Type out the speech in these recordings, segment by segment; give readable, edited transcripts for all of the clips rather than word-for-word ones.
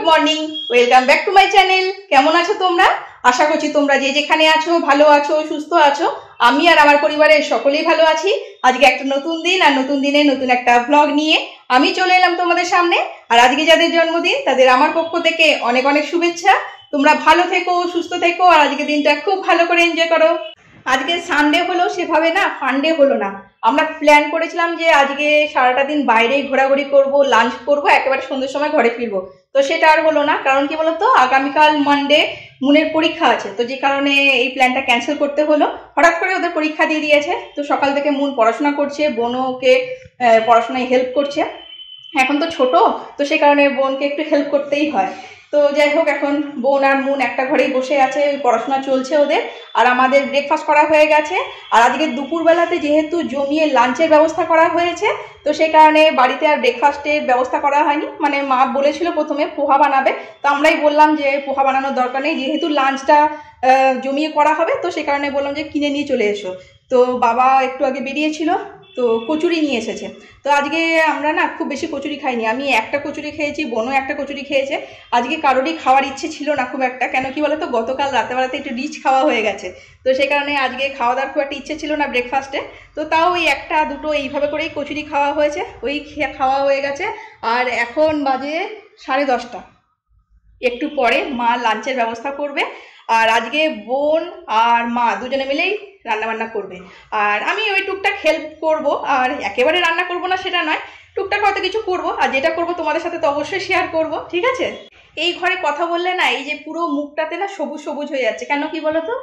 Morning, welcome back to my channel. কেমন আছো তোমরা? আশা করছি তোমরা যে যেখানে আছো ভালো আছো, সুস্থ আছো। আমি আর আমার পরিবারের সকলেই ভালো আছি। আজকে একটা নতুন দিন আর নতুন দিনে নতুন একটা ব্লগ নিয়ে আমি চলে এলাম তোমাদের সামনে। আর আজকে যাদের জন্মদিন তাদের আমার পক্ষ থেকে অনেক অনেক শুভেচ্ছা। তোমরা ভালো থেকো, সুস্থ থেকো আর আজকে দিনটা খুব ভালো করে এনজয় করো। আজকে সানডে হলো, সেভাবে না ফান্ডে হলো না। আমরা প্ল্যান করেছিলাম যে আজকে সারাটা দিন বাইরেই ঘোরাঘুরি করব, লাঞ্চ করব, একেবারে সন্ধ্যের সময় ঘরে ফিরবো। তো সেটা আর হলো না, কারণ কি বলতো, আগামীকাল মানডে মুনের পরীক্ষা আছে। তো যে কারণে এই প্ল্যানটা ক্যান্সেল করতে হলো। হঠাৎ করে ওদের পরীক্ষা দিয়ে দিয়েছে, তো সকাল থেকে মুন পড়াশোনা করছে, বোনও ওকে পড়াশোনায় হেল্প করছে। এখন তো ছোট, তো সেই কারণে বোনকে একটু হেল্প করতেই হয়। তো যাই হোক, এখন বোন আর মুন একটা ঘরেই বসে আছে, পড়াশোনা চলছে ওদের। আর আমাদের ব্রেকফাস্ট করা হয়ে গেছে। আর আজকে দুপুরবেলাতে যেহেতু জমিয়ে লাঞ্চের ব্যবস্থা করা হয়েছে, তো সেই কারণে বাড়িতে আর ব্রেকফাস্টের ব্যবস্থা করা হয়নি। মানে মা বলেছিল প্রথমে পোহা বানাবে, তো আমরাই বললাম যে পোহা বানানোর দরকার নেই, যেহেতু লাঞ্চটা জমিয়ে করা হবে, তো সেই কারণে বললাম যে কিনে নিয়ে চলে এসো। তো বাবা একটু আগে বেরিয়েছিল, তো কচুরি নিয়ে এসেছে। তো আজকে আমরা না খুব বেশি কচুরি খাইনি, আমি একটা কচুরি খেয়েছি, বোনও একটা কচুরি খেয়েছে। আজকে কারোরই খাওয়ার ইচ্ছে ছিল না খুব একটা, কেন কি বলতো, গতকাল রাতেবেলাতে একটু রিচ খাওয়া হয়ে গেছে। তো সেই কারণে আজকে খাওয়া দাওয়ার খুব একটা ইচ্ছে ছিল না ব্রেকফাস্টে। তো তাও ওই একটা দুটো এইভাবে করেই কচুরি খাওয়া হয়েছে, ওই খাওয়া হয়ে গেছে। আর এখন বাজে 10:30। একটু পরে মা লাঞ্চের ব্যবস্থা করবে। আর আজকে বোন আর মা দুজনে মিলেই রান্নাবান্না করবে। আর আমি ওই টুকটাক হেল্প করব, আর একেবারে রান্না করব না সেটা নয়, টুকটাক হয়তো কিছু করব। আর যেটা করব তোমাদের সাথে তো অবশ্যই শেয়ার করব, ঠিক আছে? এই ঘরে কথা বললে না, এই যে পুরো মুখটাতে না সবুজ সবুজ হয়ে যাচ্ছে। কেন কি বলো তো,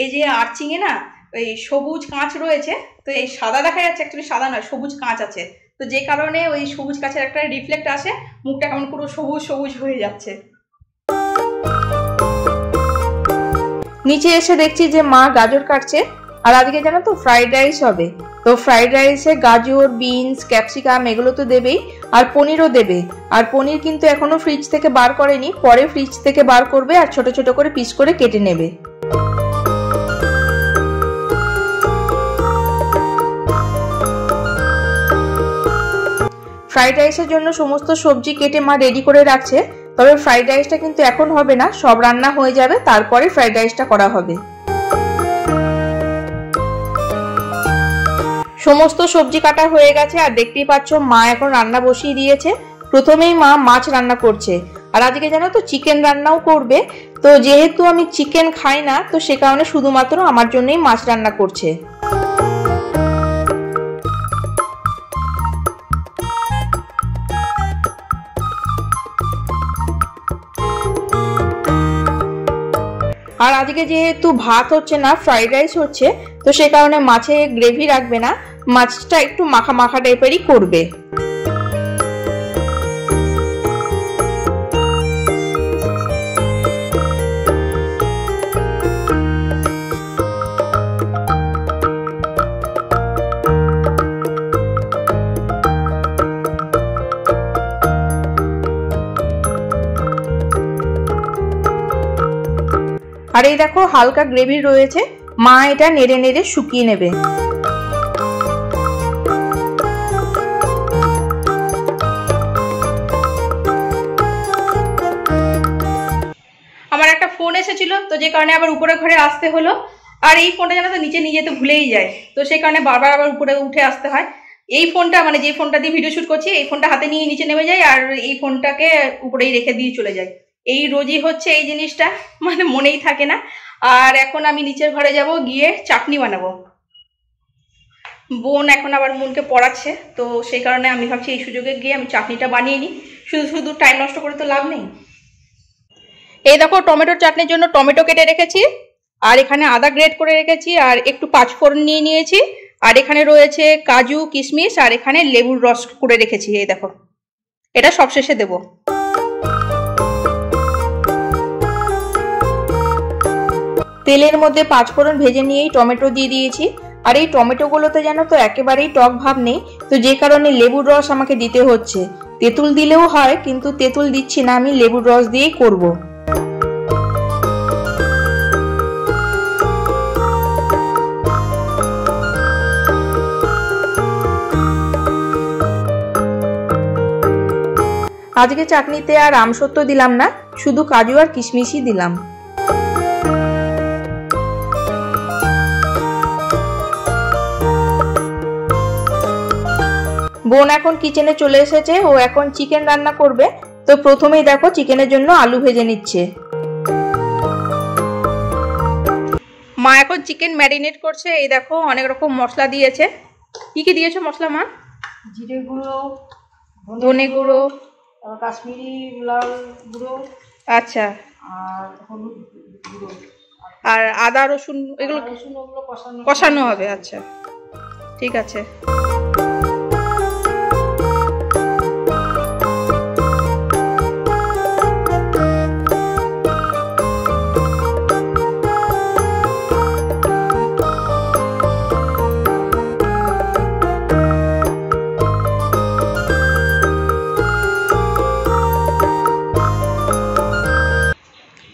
এই যে আর্চিংয়ে না এই সবুজ কাঁচ রয়েছে, তো এই সাদা দেখা যাচ্ছে, অ্যাকচুয়ালি সাদা নয়, সবুজ কাঁচ আছে। তো যে কারণে ওই সবুজ কাঁচের একটা রিফ্লেক্ট আসে, মুখটা কেমন পুরো সবুজ সবুজ হয়ে যাচ্ছে। নিচে এসে দেখছি যে মা গাজর কাটছে। আর আজকে জানো তো ফ্রাইড রাইস হবে। তো ফ্রাইড রাইসে গাজর, বিনস, ক্যাপসিকাম এগুলো তো দেবেই, আর পনিরও দেবে। আর পনির কিন্তু এখনো ফ্রিজ থেকে বার করেনি, পরে ফ্রিজ থেকে বার করবে আর ছোট ছোট করে পিস করে কেটে নেবে। ফ্রাইড রাইসের জন্য সমস্ত সবজি কেটে মা রেডি করে রাখছে। তবে ফ্রাইড রাইসটা কিন্তু এখন হবে না, সব রান্না হয়ে যাবে তারপরে ফ্রাইড রাইসটা করা হবে। সমস্ত সবজি কাটা হয়ে গেছে, আর দেখতেই পাচ্ছ মা এখন রান্না বসিয়ে দিয়েছে। প্রথমেই মা মাছ রান্না করছে, আর আজকে জানো তো চিকেন রান্নাও করবে। তো যেহেতু আমি চিকেন খাই না, তো সে কারণে শুধুমাত্র আমার জন্যই মাছ রান্না করছে। আর আজকে যেহেতু ভাত হচ্ছে না, ফ্রাইড রাইস হচ্ছে, তো সে কারণে মাছে গ্রেভি রাখবে না, মাছটা একটু মাখা মাখা টাইপেরই করবে। আর এই দেখো হালকা গ্রেভি রয়েছে, মা এটা নেড়ে নেড়ে শুকিয়ে নেবে। আমার একটা ফোন এসেছিল, তো যে কারণে আবার উপরে ঘরে আসতে হলো। আর এই ফোনটা জানো তো নিচে নিয়ে যেতে ভুলেই যায়, তো সেই কারণে বারবার আবার উপরে উঠে আসতে হয়। এই ফোনটা, মানে যে ফোনটা দিয়ে ভিডিও শুট করছি, এই ফোনটা হাতে নিয়ে নিচে নেমে যায়, আর এই ফোনটাকে উপরেই রেখে দিয়ে চলে যায়। এই রোজই হচ্ছে এই জিনিসটা, মানে মনেই থাকে না। আর এখন আমি নিচের ঘরে যাব, গিয়ে চাটনি বানাবো। বোন এখন আবার মুনকে পড়াচ্ছে, তো সেই কারণে আমি ভাবছি এই সুযোগে গিয়ে আমি চাটনিটা বানিয়ে নিই, শুধু শুধু টাইম নষ্ট করে তো লাভ নেই। এই দেখো টমেটোর চাটনির জন্য টমেটো কেটে রেখেছি, আর এখানে আদা গ্রেট করে রেখেছি, আর একটু পাঁচফোড়ন নিয়ে নিয়েছি, আর এখানে রয়েছে কাজু, কিশমিশ, আর এখানে লেবুর রস করে রেখেছি। এই দেখো, এটা সবশেষে দেবো। তেলের মধ্যে পাঁচফোড়ন ভেজে নিয়েই টমেটো দিয়ে দিয়েছি। আর এই টমেটোগুলোতে জানো তো একেবারেই টক ভাব নেই, তো যে কারণে লেবুর রস আমাকে দিতে হচ্ছে। তেঁতুল দিলেও হয়, কিন্তু তেঁতুল দিচ্ছি না, আমি লেবুর রস দিয়েই করব। আজকে চাটনিতে আর আমসত্ব দিলাম না, শুধু কাজু আর কিশমিশই দিলাম। বোন এখন কিচেনে চলে এসেছে, ও এখন চিকেন রান্না করবে। তো প্রথমেই দেখো চিকেনের জন্য আলু ভেজে নিচ্ছে। মা এখন চিকেন ম্যারিনেট করছে। এই দেখো অনেক রকম মশলা দিয়েছে। কি কি দিয়েছো মশলা মা? জিরে গুঁড়ো, ধনে গুঁড়ো, কাশ্মীরি লাল গুঁড়ো, আচ্ছা, আর হলুদ গুঁড়ো, আর আদা রসুন এগুলো কষানো হবে। আচ্ছা ঠিক আছে।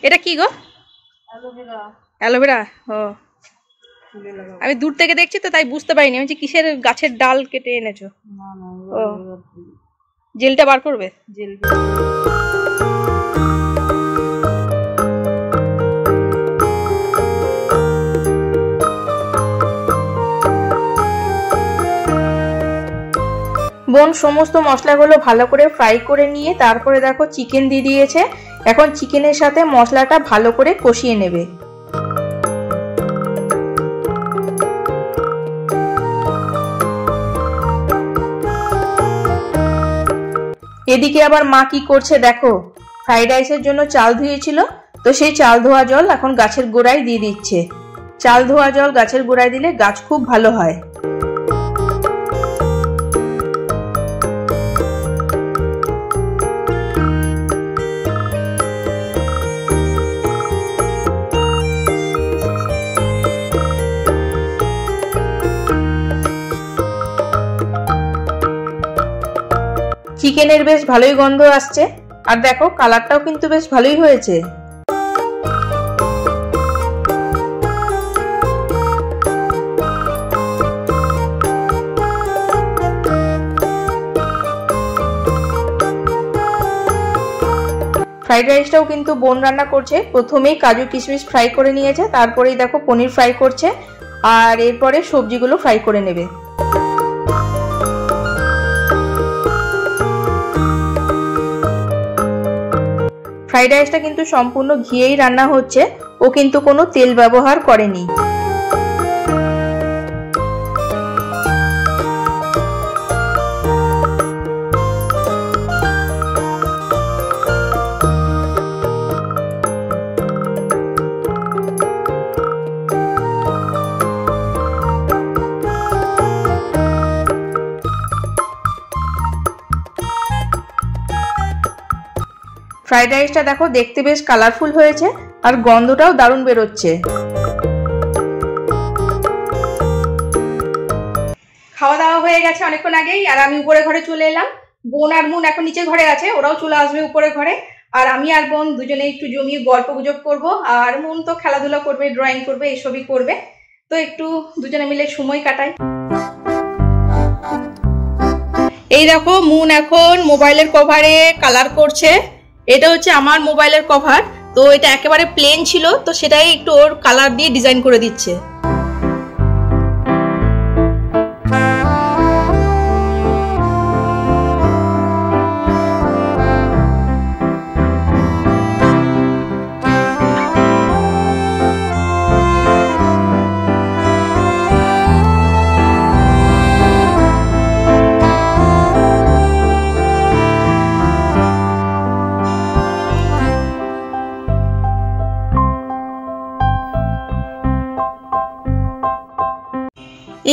এটা কি গো? অ্যালোভেরা। অ্যালোভেরা? ও, আমি দূর থেকে দেখছি তো তাই বুঝতে পারিনি আমি যে কিসের গাছের ডাল কেটে এনেছো। না না, ও, জেলটা বার করবে? জেল। বোন সমস্ত মশলাগুলো ভালো করে ফ্রাই করে নিয়ে তারপরে দেখো চিকেন দিয়ে দিয়েছে। এখন চিকেনের সাথে মশলাটা ভালো করে কষিয়ে নেবে। এদিকে আবার মা কি করছে দেখো, ফ্রাইড রাইসের জন্য চাল ধুয়েছিল, তো সেই চাল ধোয়া জল এখন গাছের গোড়ায় দিয়ে দিচ্ছে। চাল ধোয়া জল গাছের গোড়ায় দিলে গাছ খুব ভালো হয়। চিকেনের বেশ ভালোই গন্ধ আসছে, আর দেখো কালারটাও কিন্তু বেশ ভালোই হয়েছে। ফ্রাইড রাইসটাও কিন্তু বোন রান্না করছে। প্রথমেই কাজু কিশমিশ ফ্রাই করে নিয়েছে, তারপরেই দেখো পনির ফ্রাই করছে, আর এরপরে সবজিগুলো ফ্রাই করে নেবে। ফ্রাইড রাইসটা কিন্তু সম্পূর্ণ ঘিয়েই রান্না হচ্ছে, ও কিন্তু কোনো তেল ব্যবহার করেনি। ফ্রাইড রাইসটা দেখো দেখতে বেশ কালারফুল হয়েছে, আর গন্ধটাও দারুণ বেরোচ্ছে। খাওয়া দাওয়া হয়ে গেছে অনেকক্ষণ আগেই, আর আমি উপরে ঘরে চলে এলাম। বোন আর মুন এখন নিচে ঘরে আছে, ওরাও চলে আসবে উপরে ঘরে। আর আমি আর বোন দুজনে একটু জমিয়ে গল্প গুজব করবো, আর মুন তো খেলাধুলা করবে, ড্রয়িং করবে, এসবই করবে। তো একটু দুজনে মিলে সময় কাটাই। এই দেখো মুন এখন মোবাইলের কভারে কালার করছে। এটা হচ্ছে আমার মোবাইলের কভার, তো এটা একেবারে প্লেন ছিল, তো সেটাই একটু ওর কালার দিয়ে ডিজাইন করে দিচ্ছে।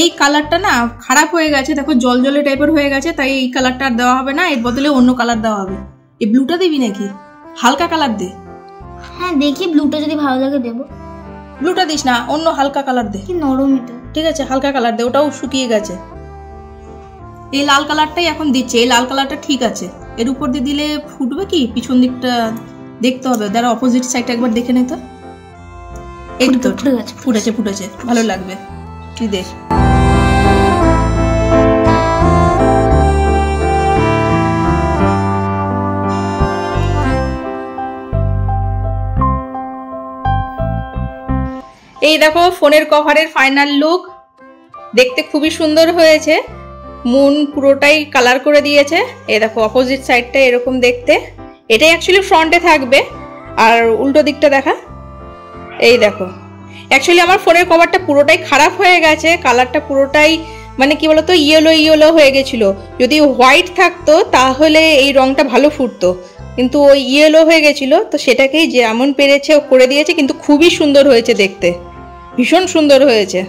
এই কালারটা না খারাপ হয়ে গেছে, দেখো জল জলে টাইপের হয়ে গেছে, তাই এই কালারটা আর দেওয়া হবে না, এর বদলে অন্য কালার দেওয়া হবে। এই ব্লুটা দিবি নাকি? হালকা কালার দে। হ্যাঁ দেখি ব্লুটা যদি ভালো লাগে দেবো। ব্লুটা দিস না, অন্য হালকা কালার দে। কি নরমই তো। ঠিক আছে হালকা কালার দে, ওটাও শুকিয়ে গেছে। এই লাল কালারটাই এখন দিচ্ছে, এই লাল কালারটা ঠিক আছে। এর উপর দিয়ে দিলে ফুটবে কি? পিছন দিকটা দেখতে হবে, দাঁড়া অপোজিট সাইডটা একবার দেখে নে তো। এই তো ফুটেছে ফুটেছে, ভালো লাগবে, তুই দেখ। এই দেখো ফোনের কভারের ফাইনাল লুক, দেখতে খুবই সুন্দর হয়েছে। মুন পুরোটাই কালার করে দিয়েছে। এই দেখো অপোজিট সাইডটা এরকম দেখতে, এটাই অ্যাকচুয়ালি ফ্রন্টে থাকবে। আর উল্টো দিকটা দেখা, এই দেখো অ্যাকচুয়ালি আমার ফোনের কভারটা পুরোটাই খারাপ হয়ে গেছে, কালারটা পুরোটাই মানে কি বলতো ইয়েলো ইয়েলো হয়ে গেছিলো। যদি হোয়াইট থাকতো তাহলে এই রংটা ভালো ফুটতো, কিন্তু ওই ইয়েলো হয়ে গেছিলো, তো সেটাকেই যেমন পেরেছে ও করে দিয়েছে। কিন্তু খুবই সুন্দর হয়েছে দেখতে, ভীষণ সুন্দর হয়েছে।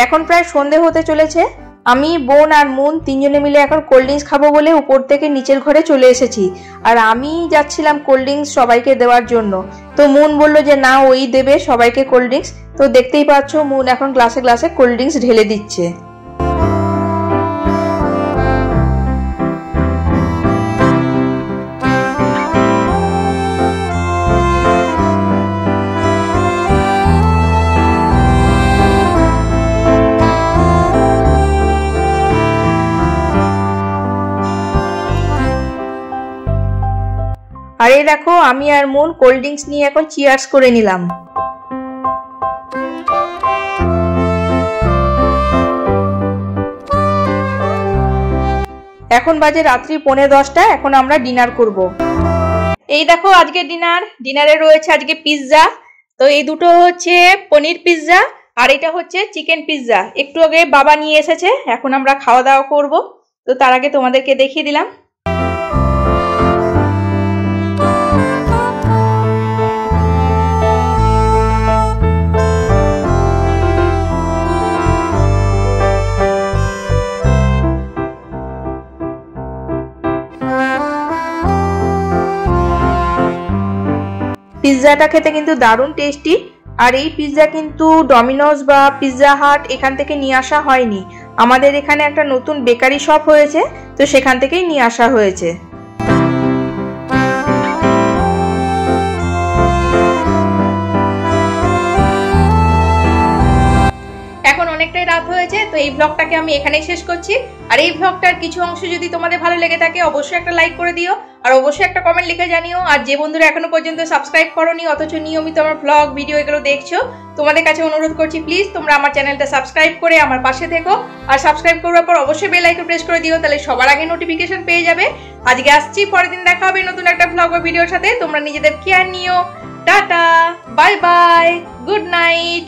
এখন প্রায় সন্ধে হতে চলেছে। আমি, বোন আর মুন তিনজনে মিলে এখন কোল্ড ড্রিঙ্কস খাবো বলে উপর থেকে নিচের ঘরে চলে এসেছি। আর আমি যাচ্ছিলাম কোল্ড ড্রিঙ্কস সবাইকে দেওয়ার জন্য। তো মুন বললো যে না, ওই দেবে সবাইকে কোল্ড ড্রিঙ্কস। তো দেখতেই পাচ্ছ মুন এখন গ্লাসে গ্লাসে কোল্ড ড্রিঙ্কস ঢেলে দিচ্ছে। আর এই দেখো আমি আর মুন কোল্ড ড্রিঙ্কস নিয়ে এখন চিয়ার্স করে নিলাম। এখন বাজে রাত্রি 9:45, এখন আমরা ডিনার করব। এই দেখো আজকে ডিনারে রয়েছে আজকে পিৎজা। তো এই দুটো হচ্ছে পনির পিৎজা আর এটা হচ্ছে চিকেন পিৎজা। একটু আগে বাবা নিয়ে এসেছে, এখন আমরা খাওয়া দাওয়া করব। তো তার আগে তোমাদেরকে দেখিয়ে দিলাম। পিৎজাটা খেতে কিন্তু দারুণ টেস্টি। আর এই পিৎজা কিন্তু ডমিনোজ বা পিৎজা হাট এখান থেকে নিয়ে আসা হয়নি, আমাদের এখানে একটা নতুন বেকারি শপ হয়েছে, তো সেখান থেকেই নিয়ে আসা হয়েছে। এখন অনেকটাই রাত হয়েছে, তো এই ব্লগটাকে আমি এখানেই শেষ করছি। আর এই ব্লগটার কিছু অংশ যদি তোমাদের ভালো লেগে থাকে অবশ্যই একটা লাইক করে দিও আর অবশ্যই একটা কমেন্ট লিখে জানিও। আর যে বন্ধুরা এখনো পর্যন্ত সাবস্ক্রাইব করোনি অথচ নিয়মিত আমার ব্লগ ভিডিও এগুলো দেখছো, তোমাদের কাছে অনুরোধ করছি প্লিজ তোমরা আমার চ্যানেলটা সাবস্ক্রাইব করে আমার পাশে থেকো। আর সাবস্ক্রাইব করার পর অবশ্যই বেল আইকন প্রেস করে দিও, তাহলে সবার আগে নোটিফিকেশন পেয়ে যাবে। আজকে আসছি, পরের দিন দেখা হবে নতুন একটা ব্লগ বা ভিডিওর সাথে। তোমরা নিজেদের কেয়ার নিও। Tata, bye bye, good night.